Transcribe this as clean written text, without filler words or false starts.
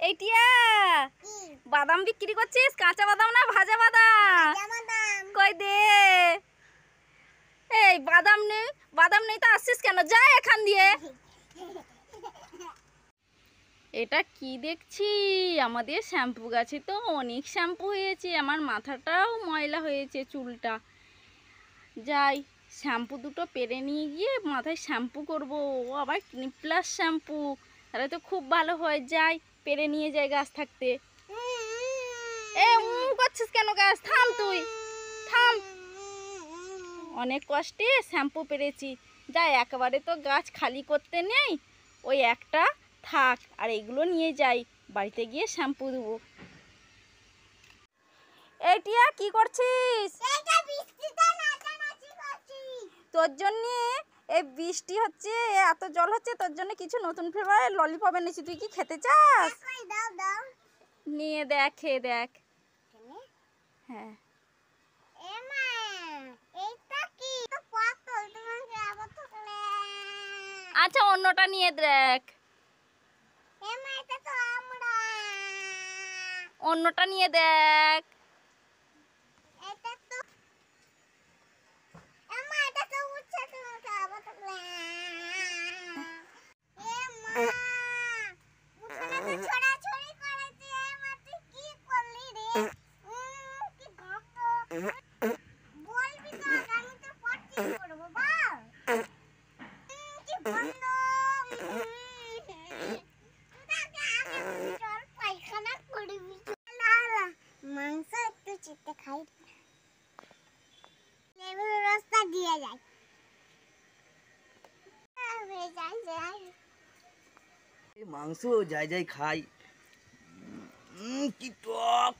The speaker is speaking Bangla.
এই টিয়া, বাদাম বিক্রি করছিস? কাঁচা বাদাম না ভাজা বাদাম? কই দে। এই বাদাম নেই, বাদাম নেই তো আসছিস কেন? যা এখান দিয়ে। এটা কি দেখছি? আমাদের শ্যাম্পু গাছে তো অনেক শ্যাম্পু হয়েছে, আমার মাথাটাও ময়লা হয়েছে, চুলটা। যাই শ্যাম্পু দুটো পেরে নিয়ে গিয়ে মাথায় শ্যাম্পু করবো। ও আবার ক্লিনিক প্লাস শ্যাম্পু, তাহলে তো খুব ভালো হয়। যাই পেরে নিয়ে যাই গাছ থাকতে। এ করছিস কেন? গাছ থাম, তুই থাম। অনেক কষ্টে শ্যাম্পু পেরেছি। যাই একেবারে তো গাছ খালি করতে নেই, ওই একটা থাক, আর এগুলো নিয়ে যাই, বাড়িতে গিয়ে শ্যাম্পু দেবো। এই টিয়া, কি করছিস? তোর জন্যে এই বৃষ্টি হচ্ছে, এত জল হচ্ছে, তোর জন্য কিছু নতুন ফ্লেভারের ললিপপ এনেছি। তুই কি খেতে চাস? নিয়ে দেখ, খেয়ে দেখ। হ্যাঁ, আচ্ছা অন্যটা নিয়ে দেখ, অন্যটা নিয়ে দেখ। মাংস একটু চিতে খাই, লেবুর রসটা দিয়ে যায়। মাংস যাই যাই খাই, কি টক।